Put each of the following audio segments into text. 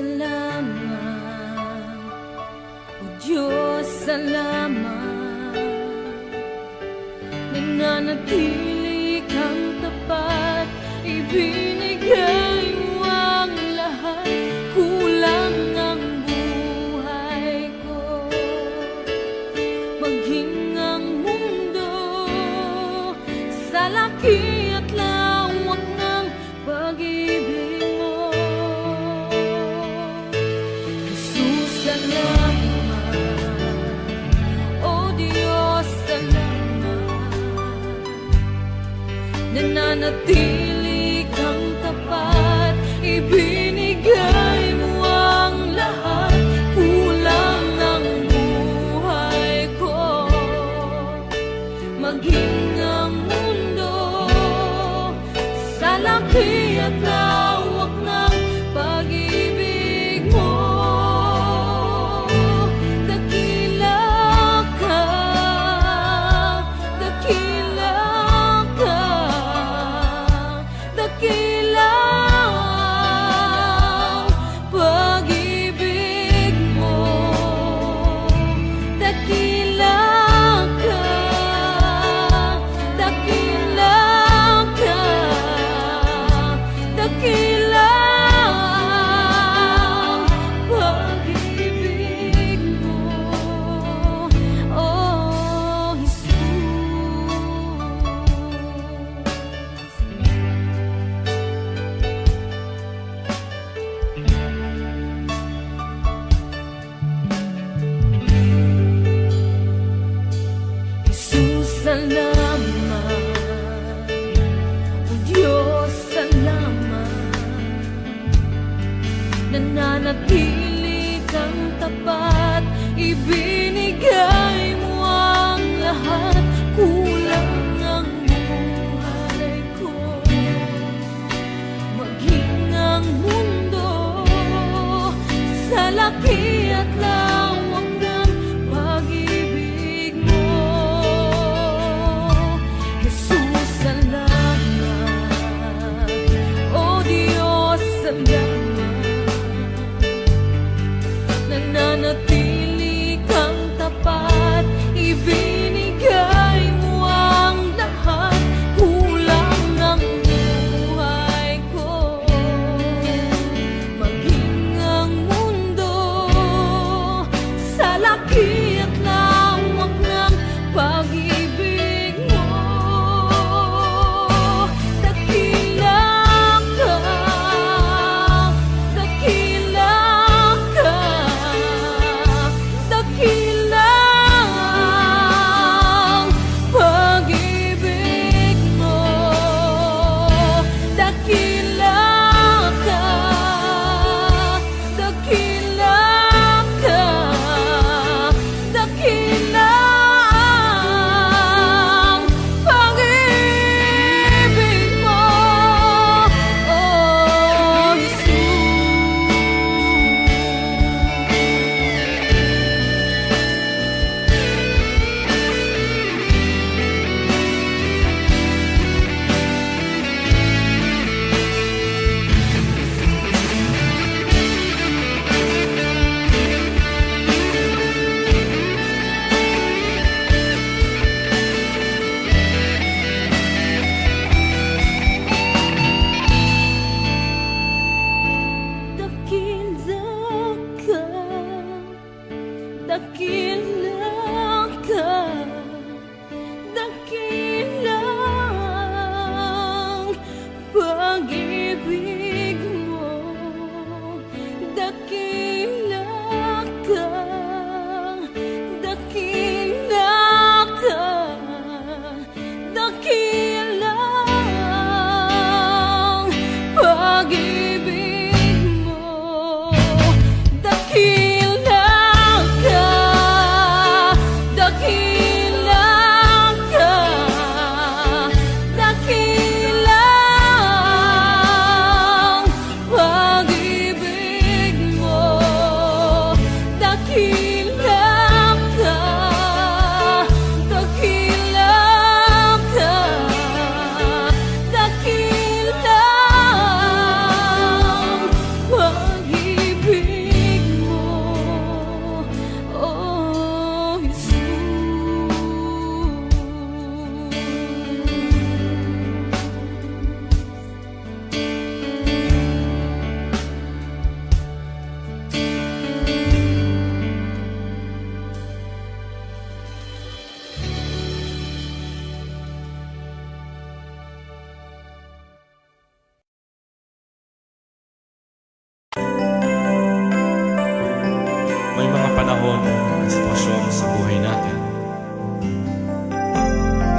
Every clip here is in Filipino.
salamat. O Diyos, salamat. Nananatili kang tapat, ibinigay mo ang lahat. Kulang ang buhay ko, maging ang mundo sa laki at lawak ng pag-ibig mo. Jesus, salamat. O Diyos, salamat. Nananatili kang tapat, ibinigay mo ang lahat. Kulang ang buhay ko, maging ang mundo sa laki at lawak ng pag-ibig mo. Dakila ka, dakila ka,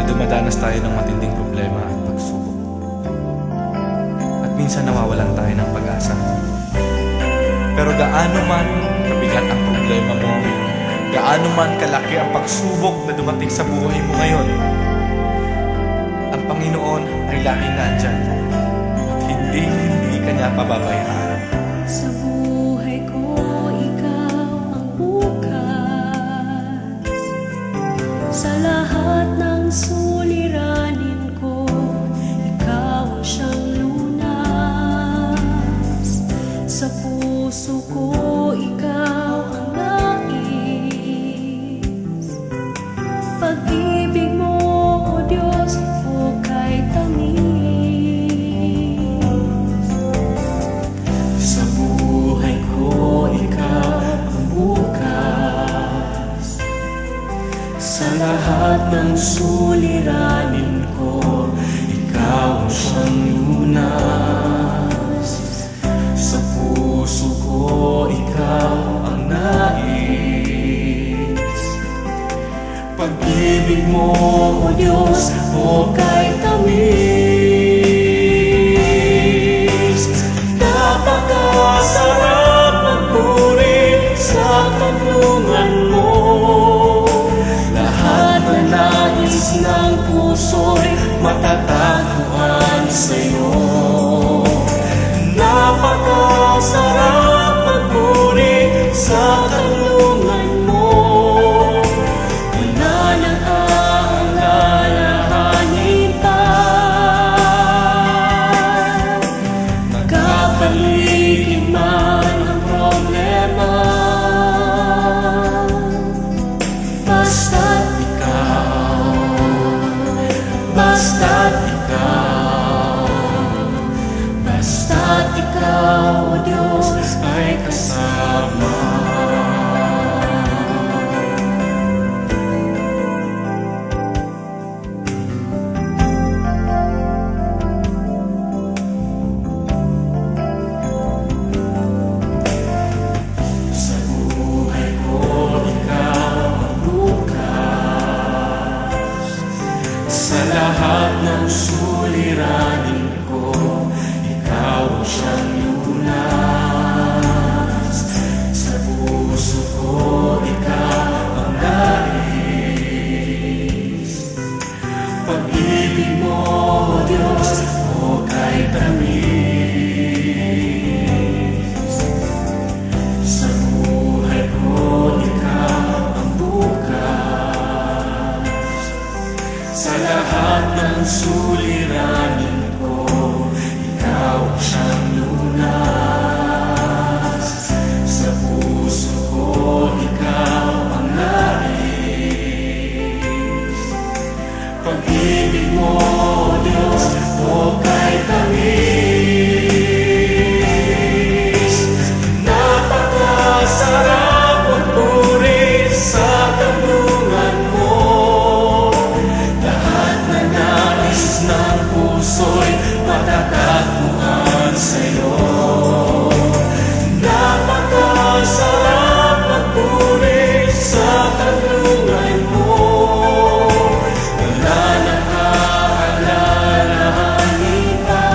dumadanas tayo ng matinding problema at pagsubok. At minsan nawawalan tayo ng pag-asa. Pero gaano man kabigat ang problema mo, gaano man kalaki ang pagsubok na dumating sa buhay mo ngayon, ang Panginoon ay laging nandyan at hindi ka niya pababayaan. Sa buhay ko, ikaw ang bukas. Sa lahat ng suliranin ko, ikaw ang siyang lunas. Sa puso ko, ikaw ang nais. Pag-ibig mo, O Diyos, hukay tamis. Sa buhay ko, ikaw ang bukas. Sa lahat ng suliranin ko, ikaw ang siyang lunas. Sa puso ko, ikaw ang nais. Pag-ibig mo, O Diyos, hukay tamis. Napakasarap magpuri sa kanlungan mo. Lahat na nais ng puso'y matatagpuan sa'yo. Napakasarap magpuri sa kanlungan mo. Wala nang aalalahanin pa. Nagkapaligid man ang problema, basta't ikaw, basta't ikaw, basta't ikaw, O Diyos, ay kasama. Sa buhay ko, ikaw ang bukas. Sa lahat ng suliranin ko, ikaw ang siyang lunas. Sa puso ko, ikaw ang nais. Pag-ibig mo, O Diyos, hukay tamis. Sa buhay ko, ikaw ang bukas. Sa lahat ng suliranin ko, ikaw ang siyang lunas. Sa puso ko, ikaw ang nais. Pag-ibig mo, O Diyos, hukay tamis. Napakasarap magpuri sa kanlungan mo. Lahat na nais ng puso'y matatagpuan sa'yo. Napakasarap magpuri sa kanlungan mo. Wala nang aalalahanin pa.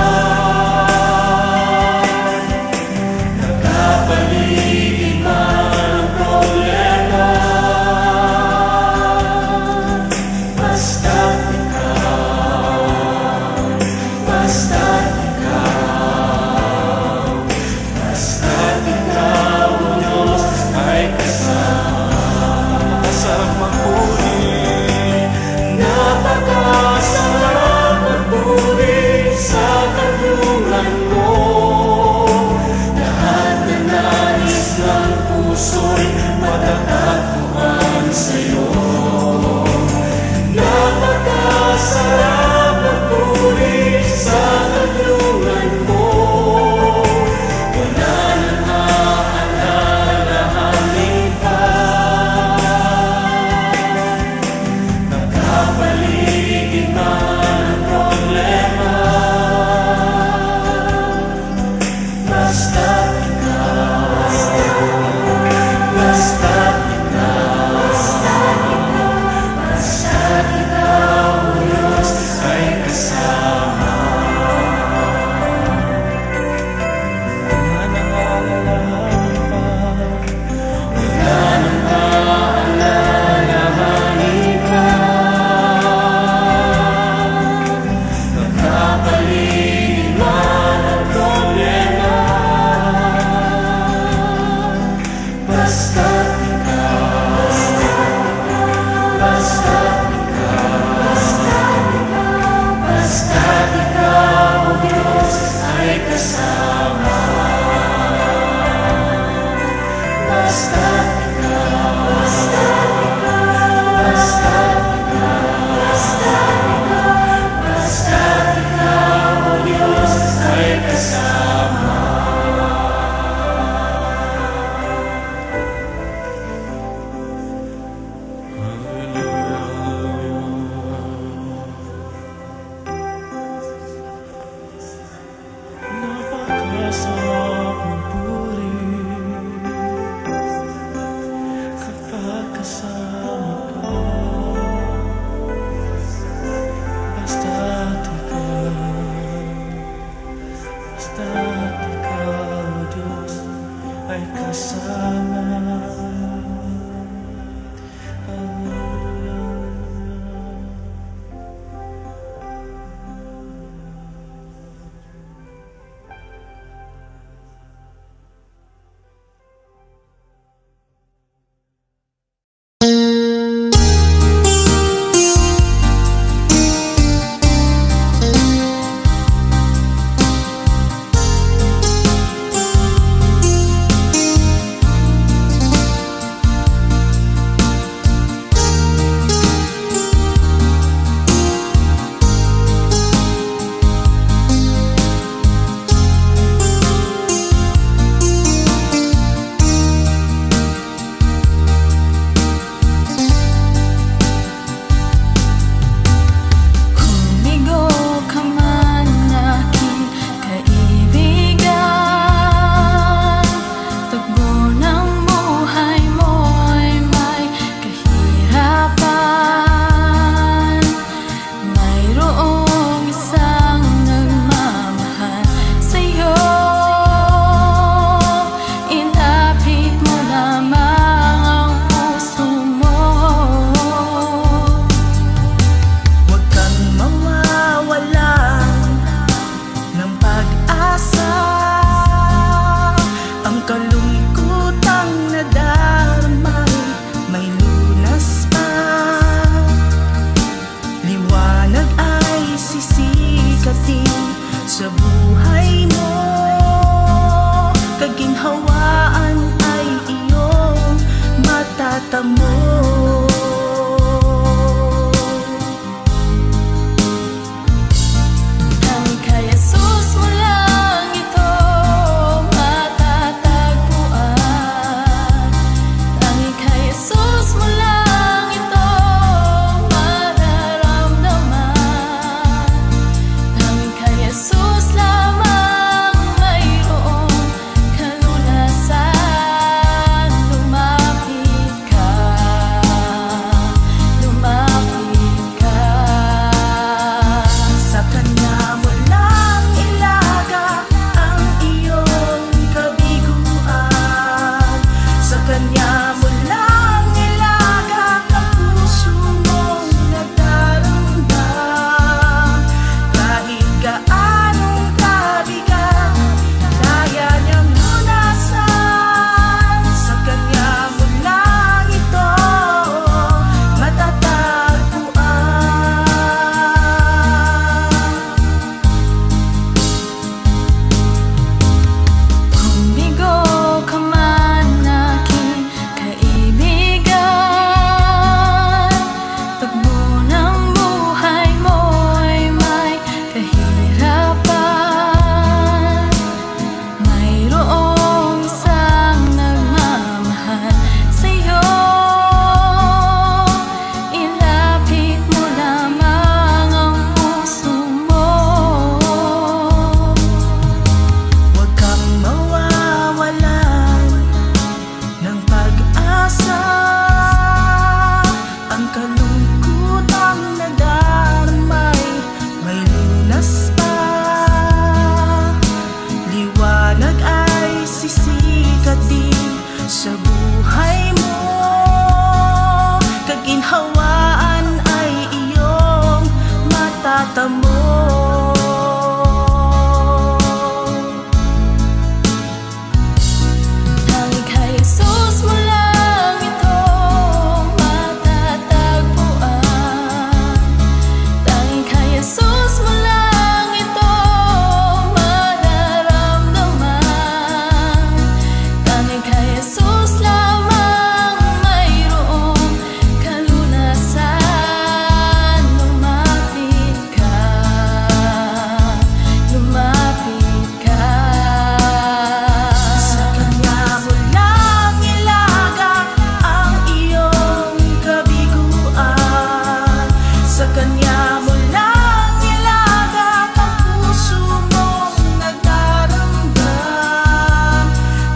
Sa kanya mo lang ilagak ang puso mong nagdaramdam.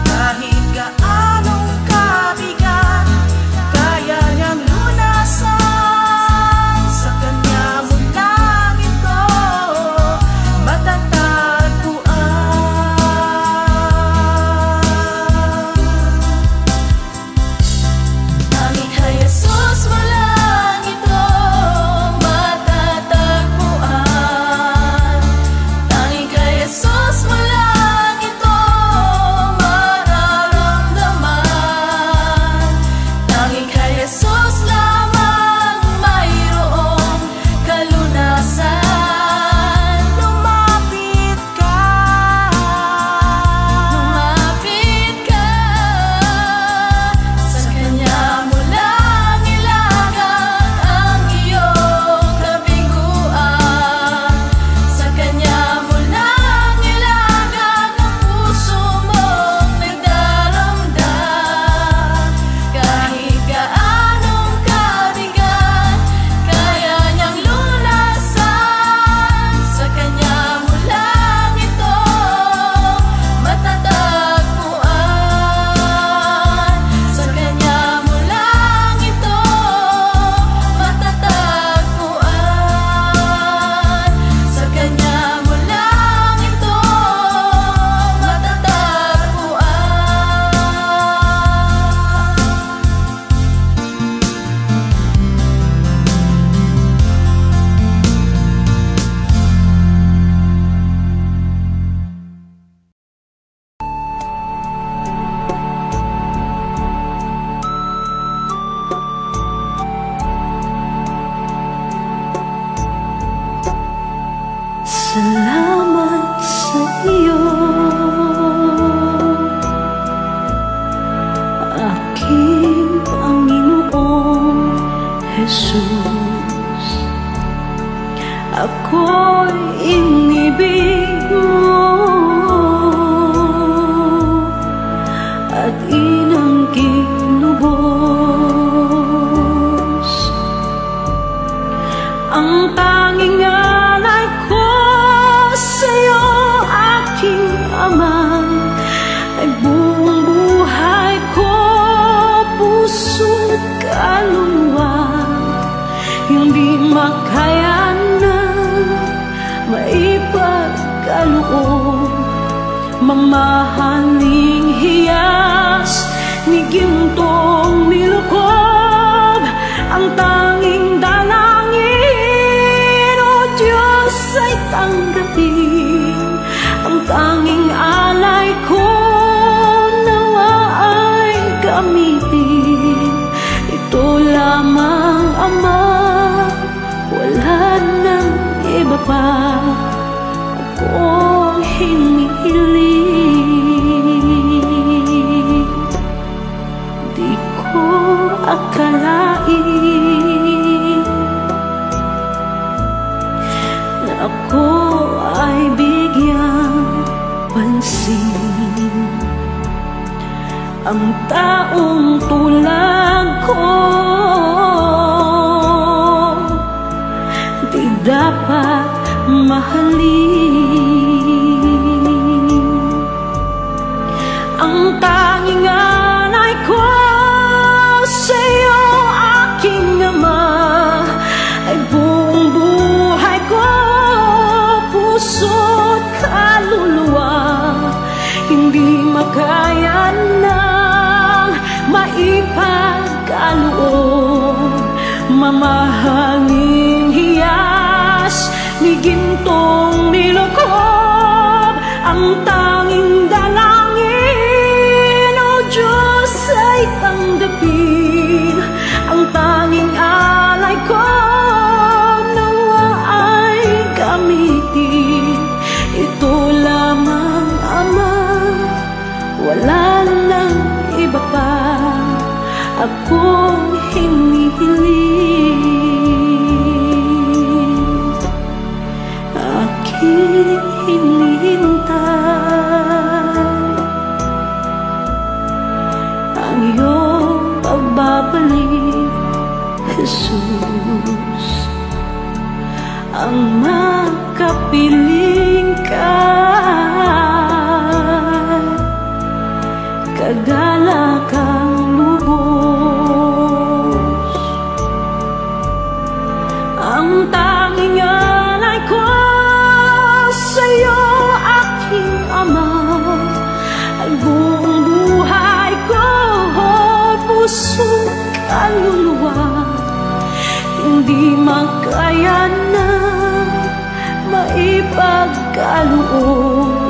Kahit gaanong kabigat, kaya niyang lunasan. Sa kanya mo lang ito matatagpuan. Tanging kay Jesus mo lang ito matatagpuan. Tanging kay Jesus mo lang ito mararamdaman. Tanging kay Jesus lamang mayroong kalunasan. Lumapit ka, lumapit ka. Sa kanya mo lang ilagak ang iyong kabiguan. Sa kanya mo lang ilagak ang puso mong nagdaramdam. Kahit gaanong kabigat, kaya niyang lunasan. Sa kanya mo lang ito matatagpuan. Sa kanya mo lang ito matatagpuan. Sa kanya mo lang ito Salamat sa iyo, aking Panginoong Jesus. Ako'y inibig mo at inangging lubos. Ang tanging alay ko sa'yo, aking Ama, ay buong buhay ko, puso't kaluluwa. Hindi makaya na maipagkaloob, mamahaling hiyas ni gintong nilukob. Ang tanging dalangin, O Diyos, ay tanggapin. Ang tanging alay ko nawa ay gamitin. Ito lamang, Ama, wala nang iba pa akong hinihiling. Di ko akalain na ako ay bigyang pansin. Ang taong tulad ko di dapat mahalin. Ang tanging alay ko sa'yo, aking Ama, ay buong buhay ko, puso't kaluluwa. Hindi makaya nang maipagkaloob, mamahaling hiyas ni gintong nilukob. Ang tanging dalangin, O Diyos, ay tanggapin. Ang tanging alay ko nawa ay gamitin. Ito lamang, Ama, wala nang iba pa akong hinihiling. Aking hinihintay ang makapiling ka. Kagala kang lubos, ang tanging alay ko sa'yo, aking Ama, ay buong buhay ko, puso, kaluluwa. Hindi makaya na maipagkaloob,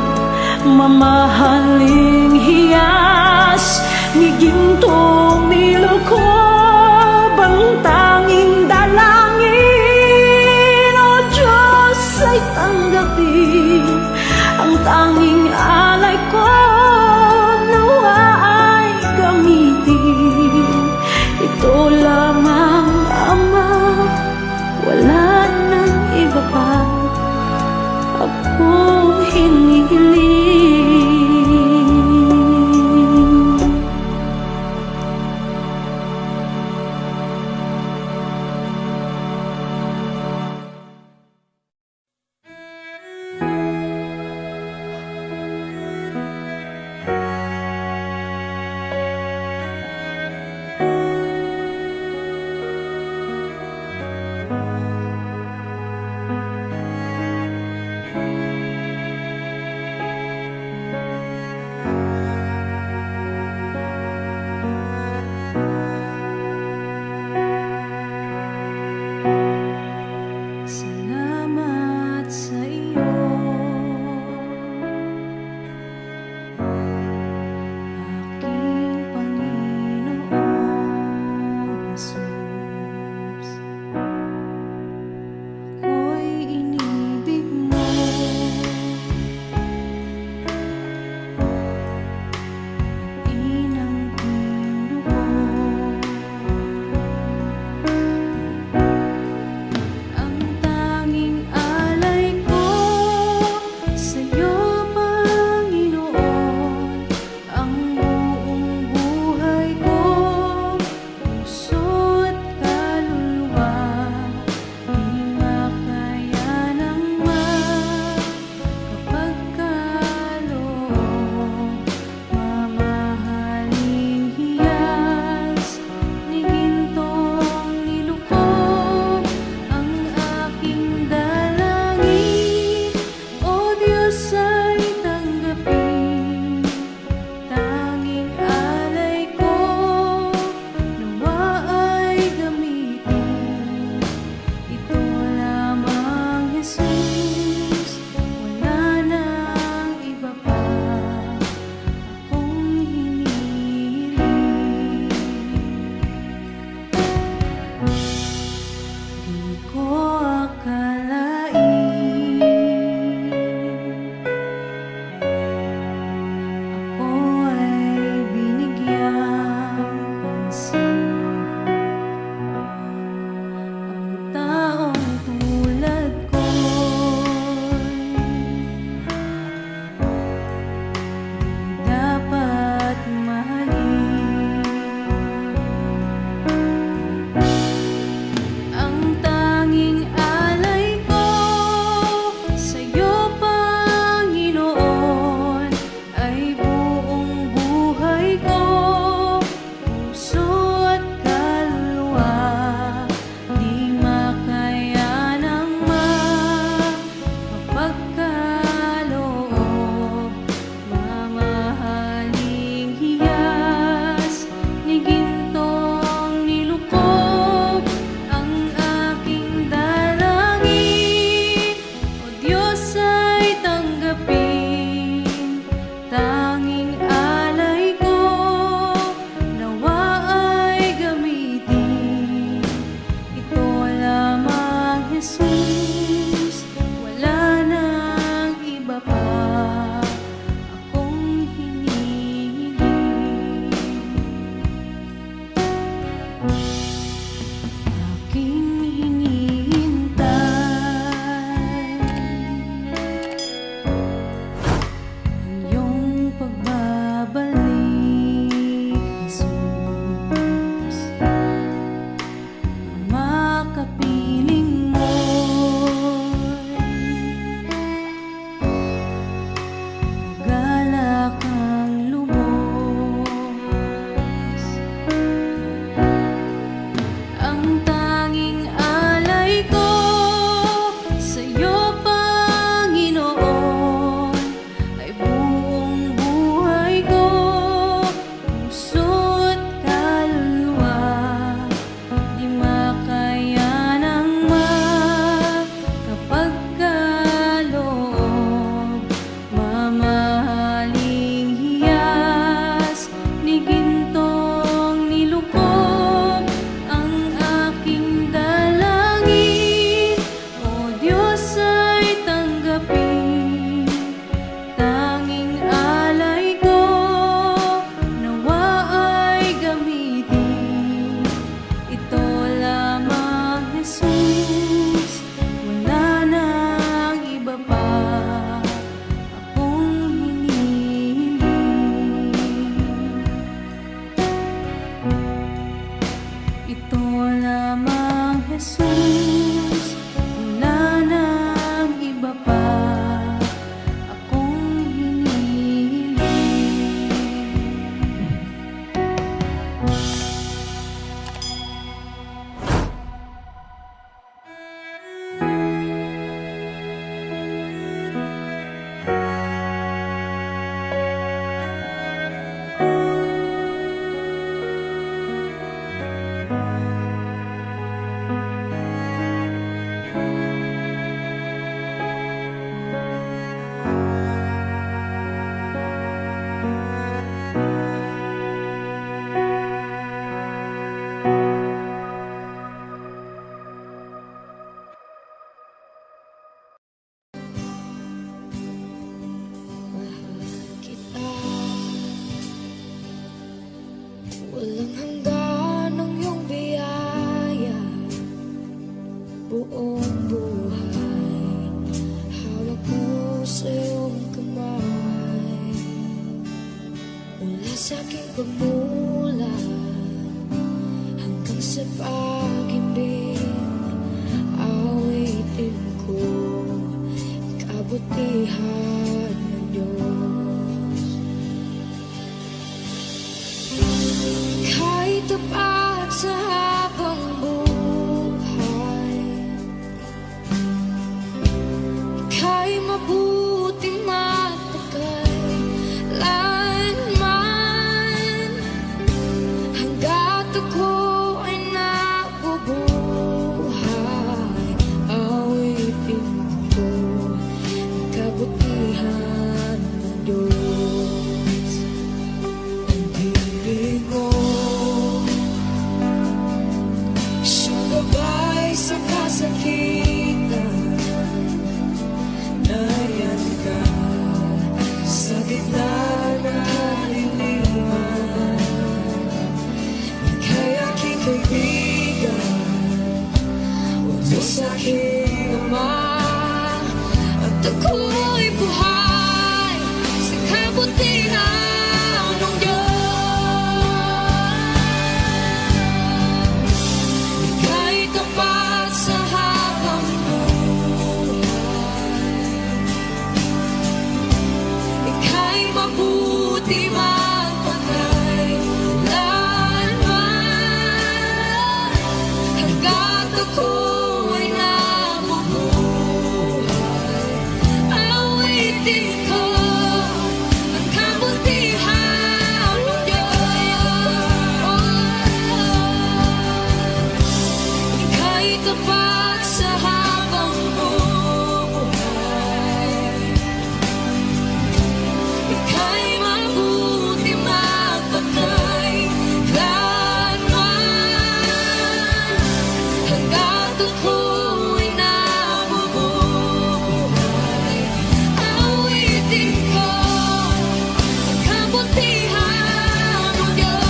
mamahaling hiyas ni gintong nilukob, ang tanging dalangin, O Diyos, ay tanggapin ang tanging alay ko, nawa ay gamitin. Ito lamang, Ama, wala nang iba pa ako hinihiling. Salamat sa iyo, aking Panginoong Jesus. Ako'y inibig mo, inang pinuho. Ang tanging alay ko sa'yo, Panginoon, ang buong buhay ko, puso't kaluluwa. Di makaya ng makapagkaloob, mamahaling hiyas ni gintong nilukob, ang aking dalangin, O Diyos, ay tanggapin. Tanging alay ko, nawa ay gamitin. Ito lamang, Jesus, wala nang iba pa akong hinihiling. Di ko akalain ako ay binigyang pansin. Ang taong tulad ko'y di dapat mahalin. Ang tanging buong buhay. Hawak mo sa iyong kamay, mula sa aking pagmulat hanggang sa pag-ibig. Awitin ko kabutihan ng Diyos. Ika'y tapat sa habang buhay, ika'y mabuting mapagkailanman. Hangga't ako ay nabubuhay, awitin ko ang kabutihan ng Diyos. Ang ibig mo, siyang gabay sa kasakitan. Nariyan ka sa gitna ng kaliliman. Ika'y aking kaibigan, Diyos aking Ama, at ako'y buhay sa kabutihan ng Diyos. Ika'y tapat sa habang buhay, ika'y mabuti magpakailanman. Hangga't ako ay nabubuhay, awitin ko ang kabutihan ng Diyos. Ika'y tapat sa habang buhay, ika'y mabuti magpakailanman. Hangga't ako ay nabubuhay, awitin ko ang kabutihan ng Diyos.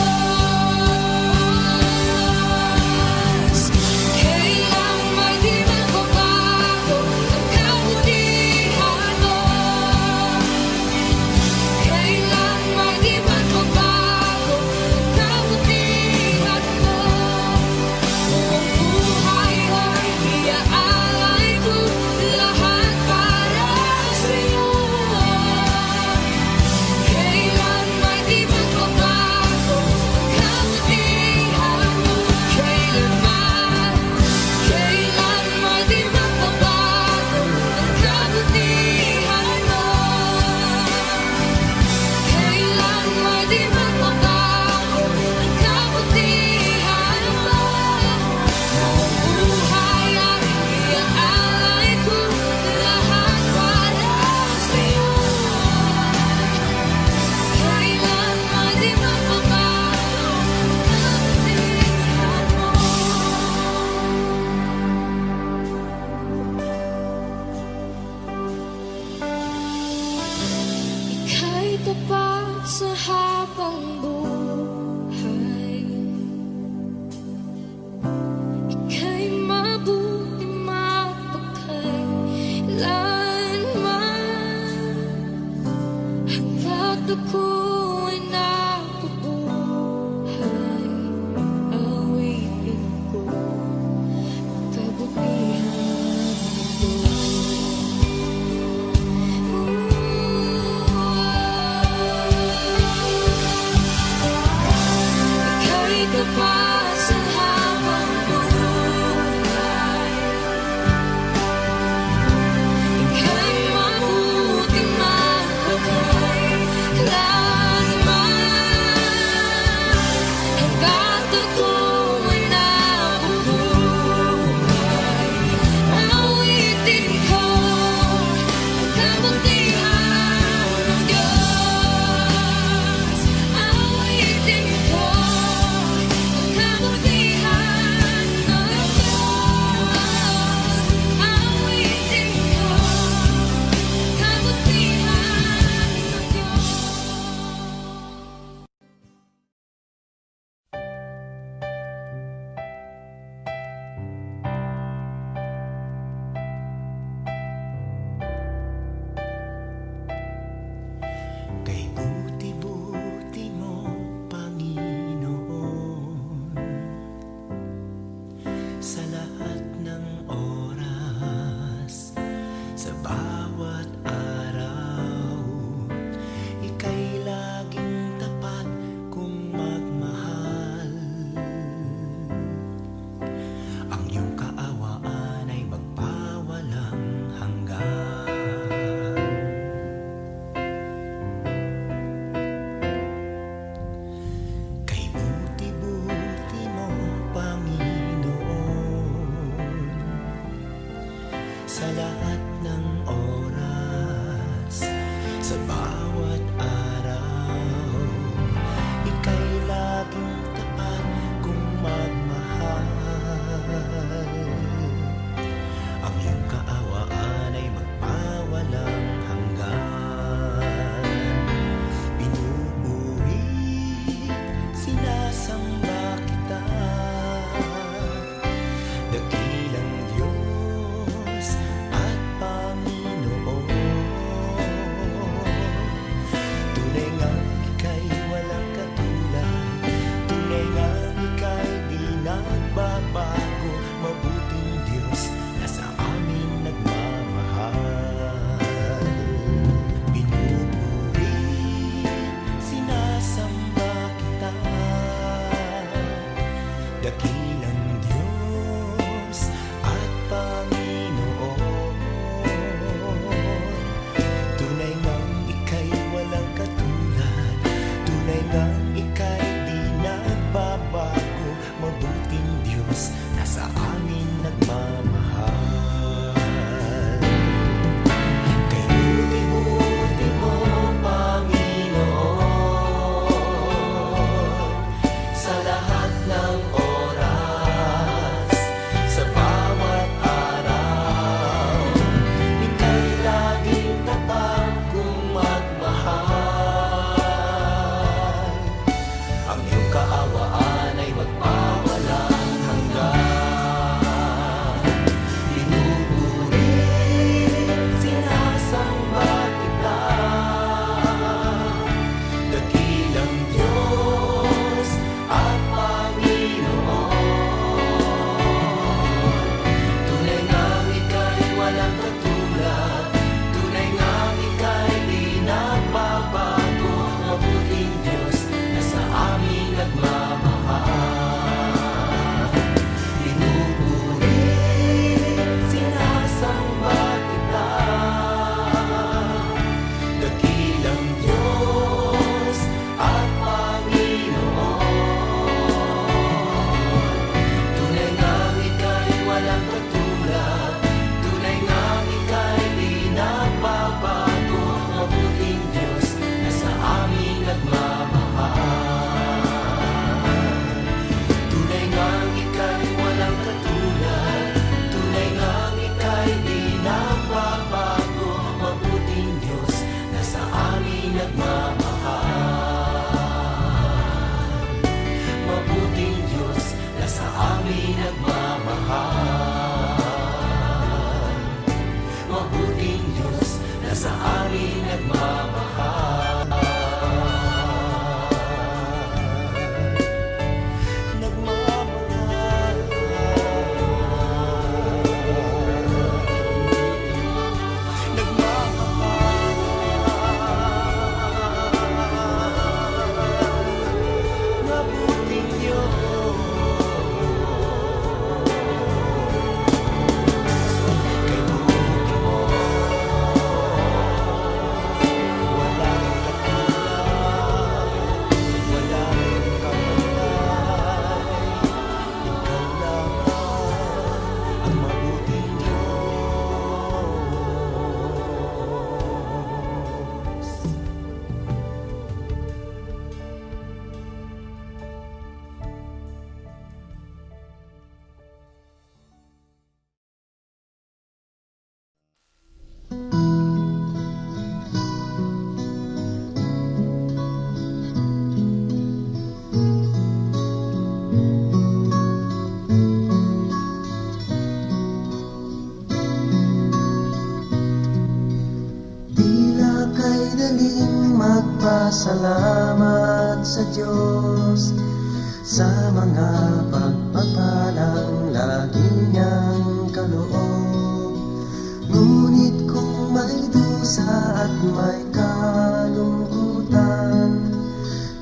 Kailan may di magbabago ang kabutihan mo, kailan may di magbabago ang kabutihan mo. Buong buhay ay iaalay ko lahat para sa'yo. Kailan may di magbabago ang kabutihan mo, kailan may di magbabago ang kabutihan mo, kailan may di magbabago ang kabutihan mo. Buong buhay ay iaalay ko lahat para sa'yo. Kailan may di magbabago ang kabutihan mo. Ika'y tapat sa habang buhay, ika'y mabuti magpakailanman. Hangga't ako ay nabubuhay, awitin ko ang kabutihan ng Diyos. sa lahat ng oras, sa bawat araw. Ika'y laging tapat kung magmahal. Ang iyong kaawaan ay magpawalang hanggan. Pinupuri, sinasamba kita, dakilang Diyos at Panginoon. Tunay ngang ika'y walang katulad, tunay ngang ika'y di nagbabago. Mabuting Diyos na sa amin nagmamahal. Pinupuri, sinasamba kita, dakilang Diyos at Panginoon. Tunay ngang ika'y walang katulad, tunay ngang ika'y di nagbabago. Mabuting Diyos na sa amin nagmamahal. Kay buti-buti mo, Panginoon, sa lahat ng oras, sa bawat araw. Ika'y laging tapat kung magmahal. Ang iyong kaawaan ay magpawalang hanggan. Pinupuri, sinasamba kita, dakilang Diyos at Panginoon. Tunay ngang ika'y walang katulad, tunay ngang ika'y di nagbabago. Mabuting Diyos na sa amin nagmamahal. Pinupuri, sinasamba kita, dakilang Diyos at Panginoon. Tunay ngang ika'y walang katulad, tunay ngang ika'y di nagbabago. Mabuting Diyos na sa amin nagmamahal. Tunay ngang ika'y walang katulad, tunay ngang ika'y di nagbabago. Mabuting Diyos na sa amin nagmamahal. Mabuting Diyos na sa amin nagmamahal. Mabuting Diyos na sa amin nagmamahal. Nagmamahal. Nagmamahal. Mabuting Diyos. Kay buti mo, wala kang katulad, wala kang kamatay. Ikaw lamang ang mabuting Diyos. Tila kay daling magpasalamat sa Diyos sa mga pagpapalang lagi niyang kaloob. Ngunit kung may dusa at may kalungkutan,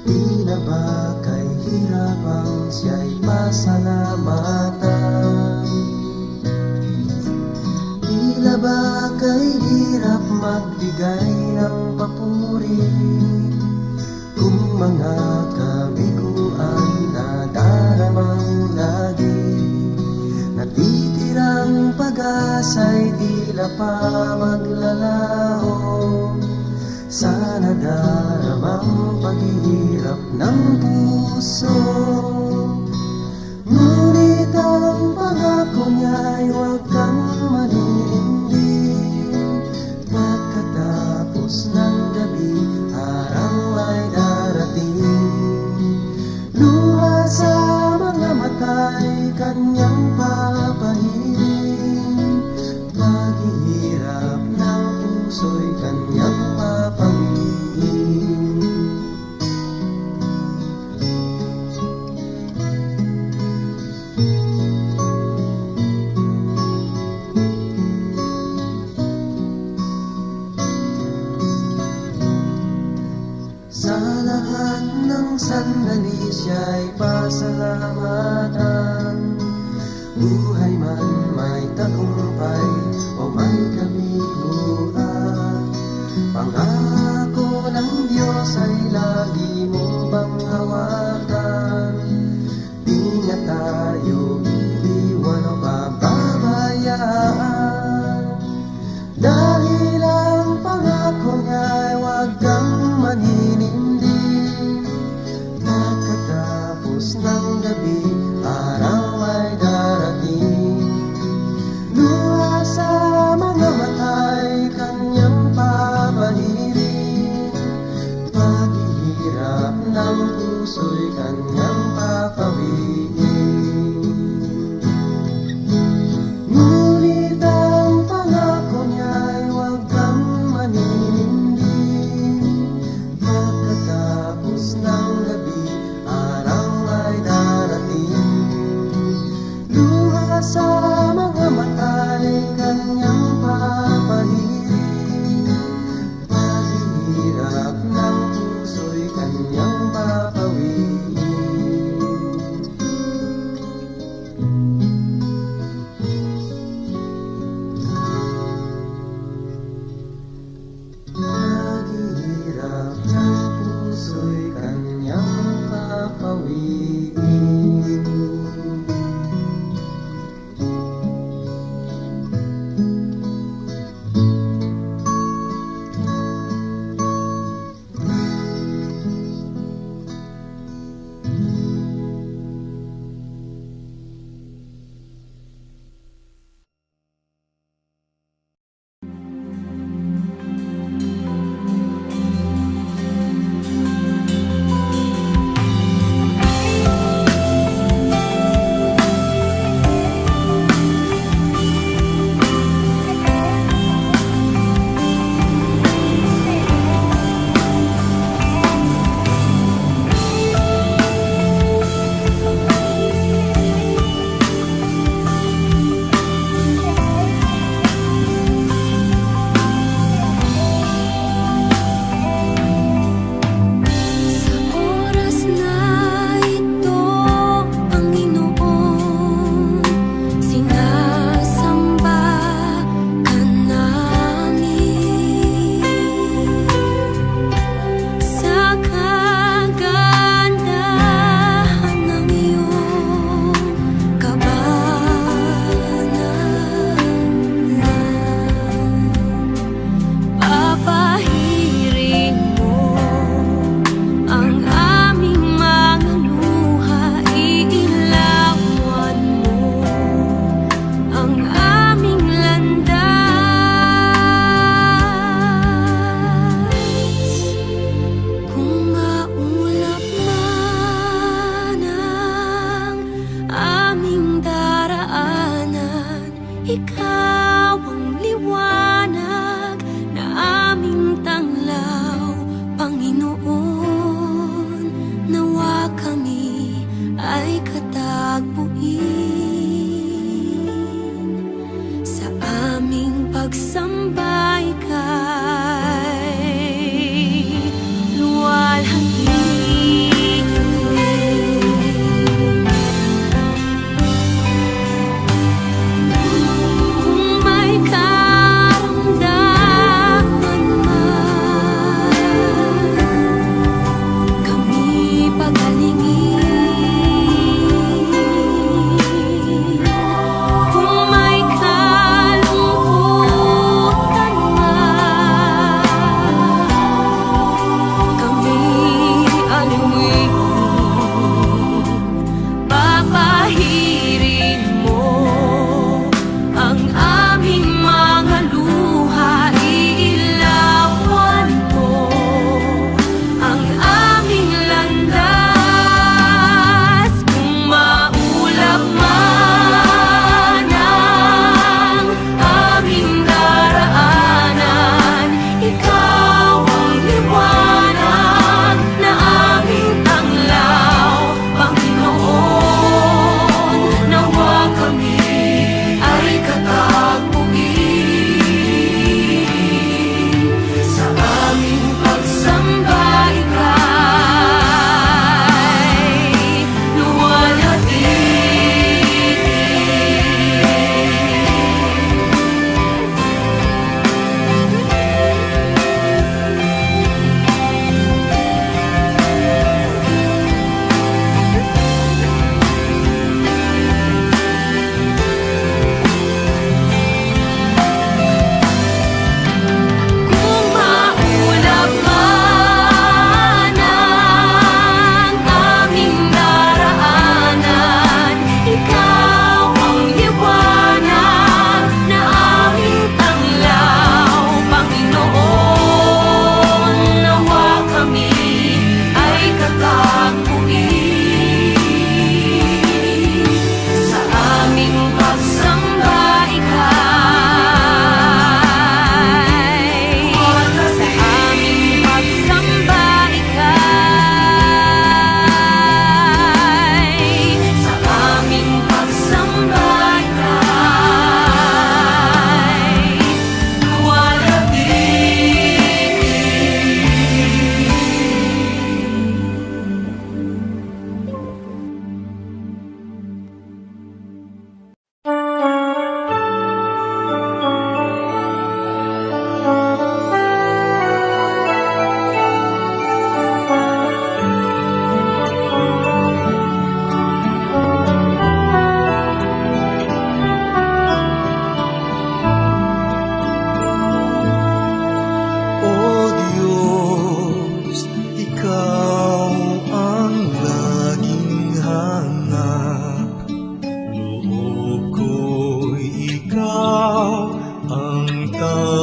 di na ba kay hirap ang siya'y pasalamatan? Tila ba kay hirap magbigay ng papuri kung mga kabiguan na daramang lagi natitirang pag-asa'y tila pa maglalaho sa nadaramang paghihirap ng puso. Ngunit ang pangako niya'y huwag kang maninindig. Pagkatapos ng gabi, araw ay darating. Luha sa mga mata'y kanyang papahiling. Paghihirap ng puso'y kanyang papawiin. Sa lahat ng sandali siya'y pasalamatan. Buhay man may tagumpay o may kabiguan, pangako ng Diyos ay lagi mong panghawakan. Di niya tayo iiwan o pababayaan, dahil ang pangako niya'y huwag kang maninindig. Pagkatapos ng gabi, araw ay darating. Luha sa mga mata'y kanyang papahiring. Paghihirap ng puso'y kanyang papawiin. Ngunit ang pangako niya'y huwag kang maninindig. Pagkatapos ng gabi, araw ay darating. Luha sa mga mata'y kanyang papahiring. Paghihirap ng puso'y kanyang papawiin. Paghihirap ng puso'y kanyang papawiin. Ikaw ang liwanag na aming tanglaw, Panginoon. Nawa kami ay katagpuin sa aming pagsambay kay luwalhati. Kung may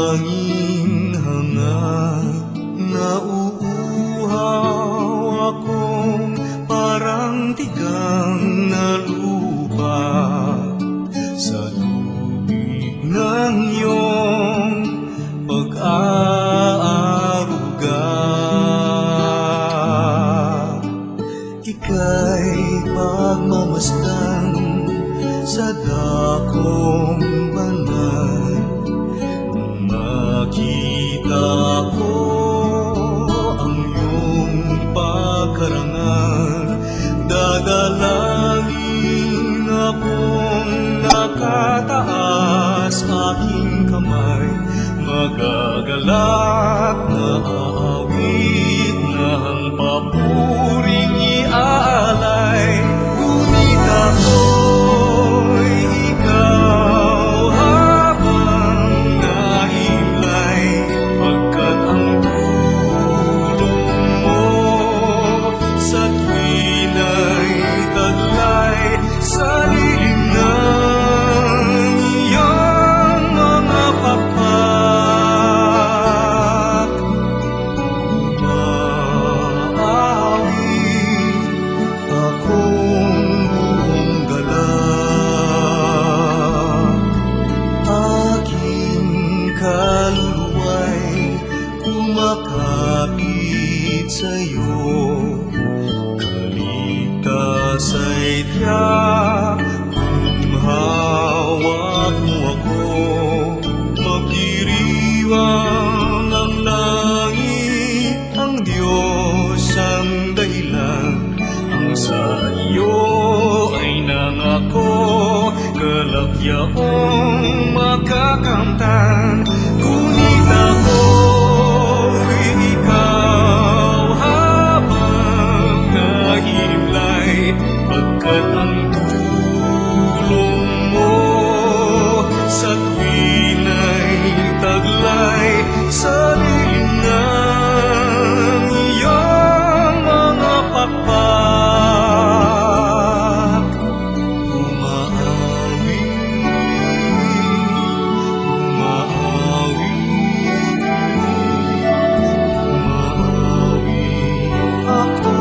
tanging hangad, nauuhaw akong parang tigang na lupa sa lubig ng iyong pag-aaruga. Ika'y pagmamasdan sa dakong banal. Nung makita ko ang iyong pagkarangal, dadalangin akong nakataas aking kamay, magagalak na aawit na ang papuring iaalay. Ngunit ako'y ikaw habang nahimlay, pagkat ang tulong mo sa tuwina'y taglay sa lilim ng iyong mga pakpak. Umaawi akong buong galak, aking kaluluwa'y kumakapit sa'yo. Kaligtas ay tiyak kung hawak mo ako, magdiriwang ang langit, ang Diyos ang dahilan, ang sa iyo ay nangako, kalagyaong makakamtan. Ngunit ako'y ikaw habang nahimlay, pagkat ang tulong mo sa tuwina'y taglay sa lilim ng iyong mga pakpak. Umaawi, umaawi, umaawi ako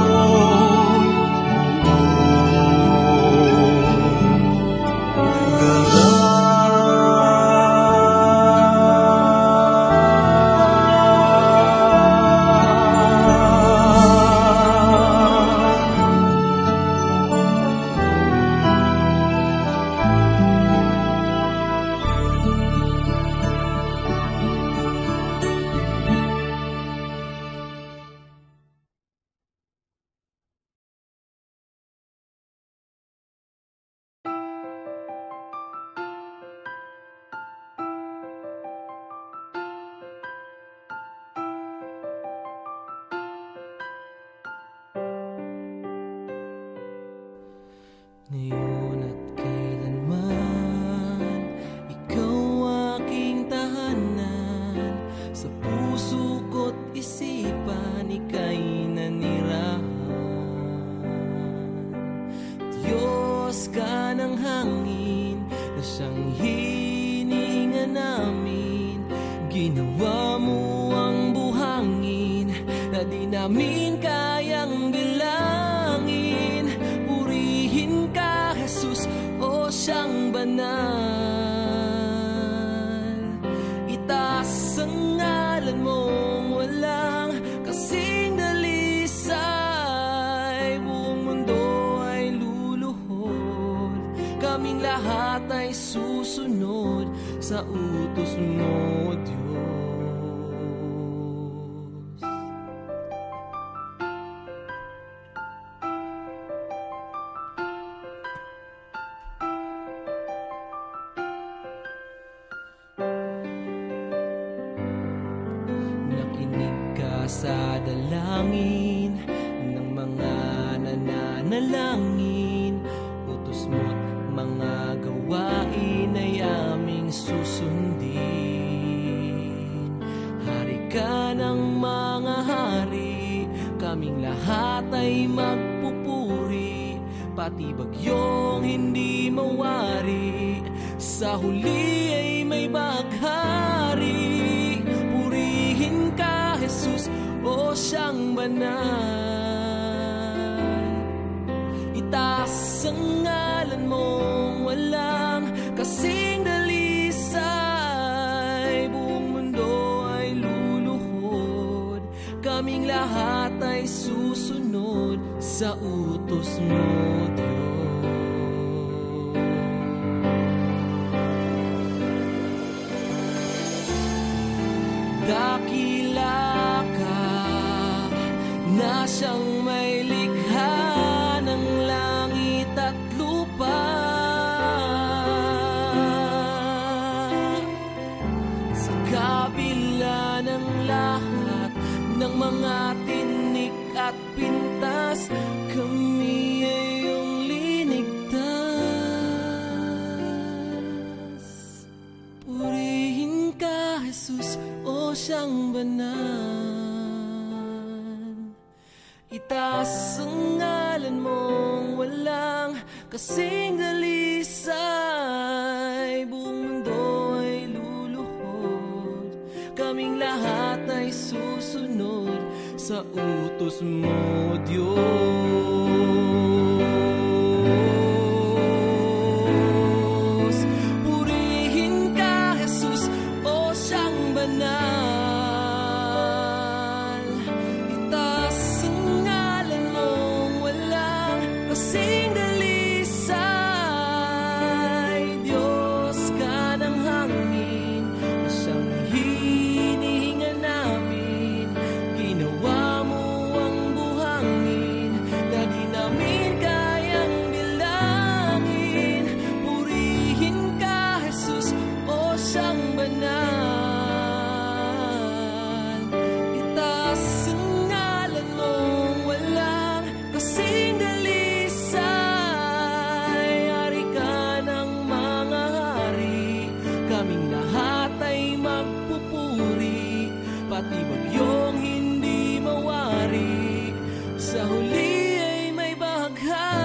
ngayon at kailanman, ikaw aking tahanan. Sa puso ko't isipan, ika'y nanirahan. Diyos ka ng hangin, na siyang hininga namin. Ginawa mo ang buhangin, na di namin kayang bilangin. Purihin ka, Jesus, o siyang banal. Itaas ang ngalan mong walang kasing dalisay. Buong mundo ay luluhod, kaming lahat ay susunod sa utos mo, Diyos. Sa dalangin ng mga nananalangin, utos mo't mga gawain ay aming susundin. Hari ka ng mga hari, kaming lahat ay magpupuri. Pati bagyong hindi mawari, sa huli ay may baghari. Jesus, o siyang banal. Itaas ang ngalan mong walang kasing dalisay. Buong mundo ay luluhod, kaming lahat ay susunod sa utos mo, Diyos. Dakila ka na siyang may likha ng langit at lupa. Sa kabila ng lahat ng mga tinik at pintas, kami ay iyong linigtas. Purihin ka, Jesus, o siyang banal. Itaas ang ngalan mong walang kasing dalisay. Buong mundo ay luluhod, kaming lahat ay susunod sa utos mo, Diyos. Purihin ka, Jesus, o siyang banal. Itaas ang ngalan mong walang kasing dalisay. Diyos ka ng hangin na siyang hinihinga namin. Ginawa mo ang buhangin na di namin kayang bilangin. Purihin ka, Jesus, o siyang banal. Itaas ang ngalan mong walang kasing dalisay. Hari ka ng mga hari, kaming lahat ay magpupuri. Pati bagyong hindi mawari, sa huli ay may bahaghari.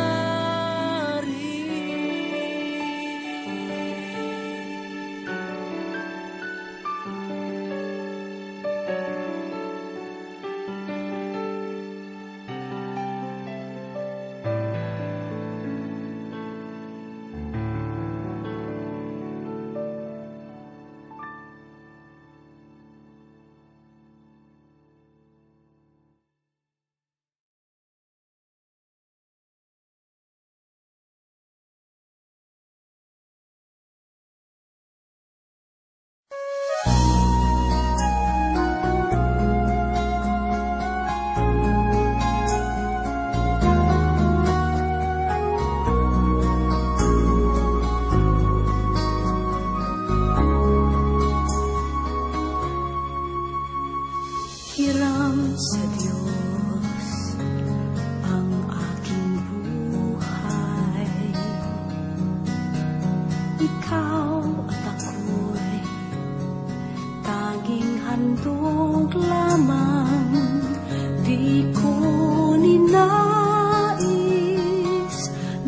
Hiram sa Diyos ang aking buhay. Ikaw at ako'y tanging handog lamang. Di ko ninais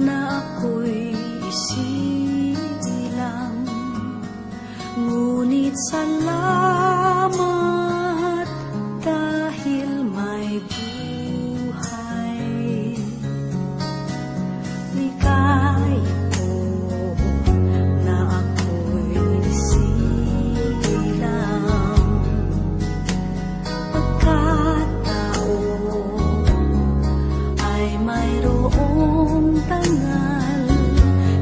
na ako'y isilang, ngunit salamat dahil may buhay. Ligaya ko na ako'y silang, pagkataon ay mayroong tangal.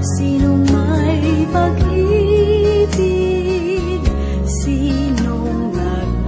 Sinong may pag-ibig, sinong nag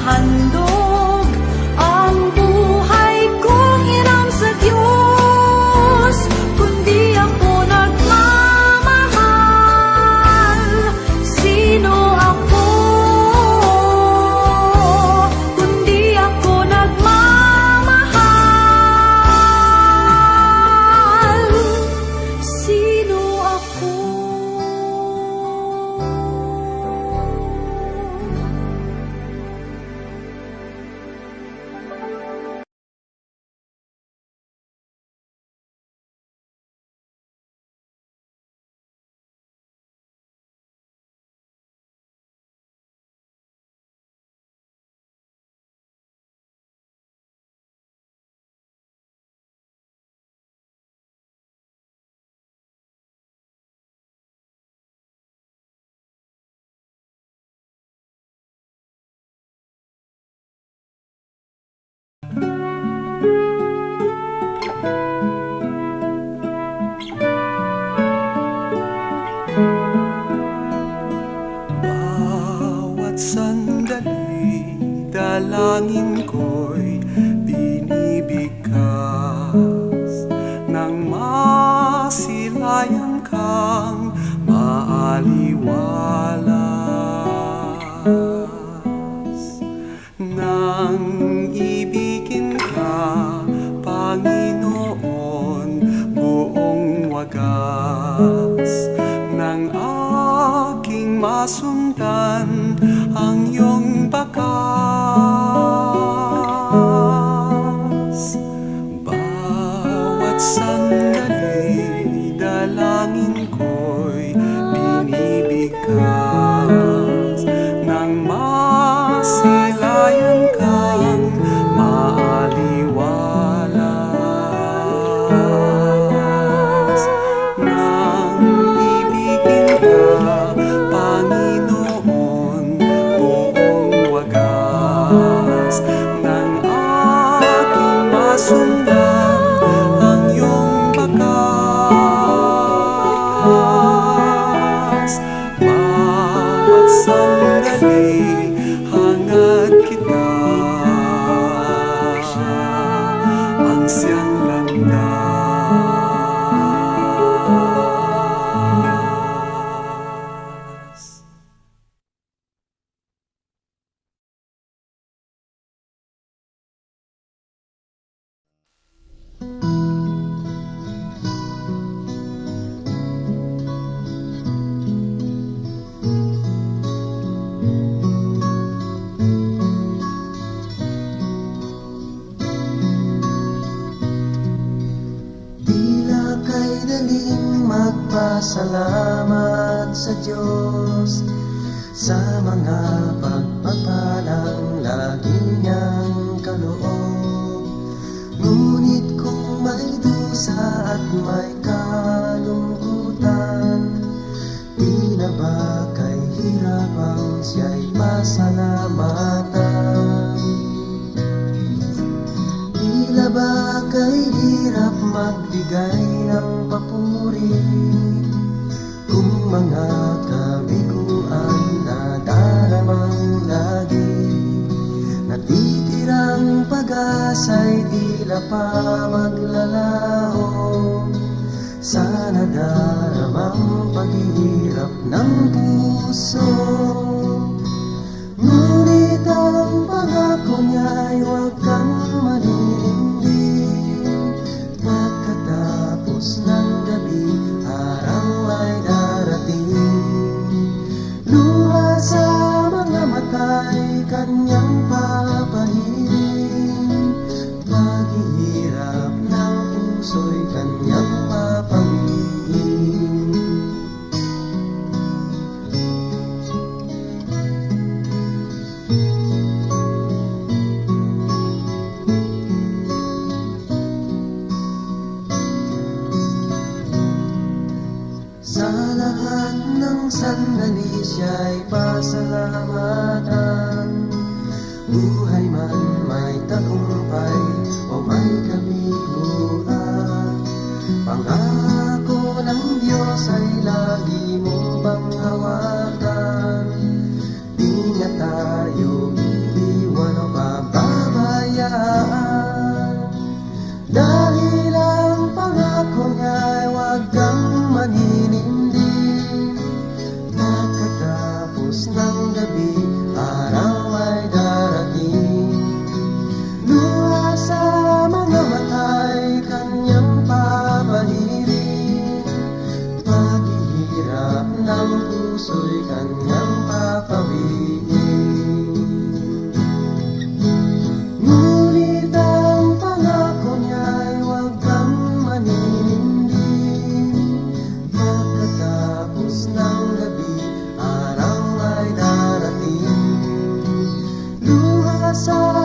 Ihahandog ang buhay kong hiram sa Diyos, kundi ako nagmamahal. Sino ako? Kundi ako nagmamahal. Sino ako? Bawat sandali, dalangin ko'y binibigkas nang masilayan kang maaliwalas. Nang ibigin ka, Panginoon, buong wagas ng aking masundan ang iyong bakas. Bawat sandali, dalangin ko'y binibigkas nang masilayan kang maaliwalas. Nang ibigin ka, Panginoon, buong wagas ng aking masundan ang iyong bakas. Bawat sandali, hangad kita, ang siyang landas. Tila kay daling magpasalamat sa Diyos sa mga pagpapalang lagi niyang kaloob. Ngunit kung may dusa at may kalungkutan, di na ba kay hirapang siya'y pasalamatan? Tila ba kay hirap magbigay ng papuri kung mga kabiguan na daramang lagi? Natitirang pag-asa'y tila pa maglalaho sa nadaramang paghihirap ng puso. Ngunit ang pangako niya'y huwag kang maninindig. Pagkatapos ng gabi, araw ay darating. Luha sa mga mata'y kanyang papahiling. Paghihirap ng puso'y kanyang papanggihin. Sa lahat ng sandali siya'y pasalamatan. Buhay man may tagumpay o may kabiguan, pangako ng Diyos ay lagi mong bang hawakan. Di niya tayo iiwan. sa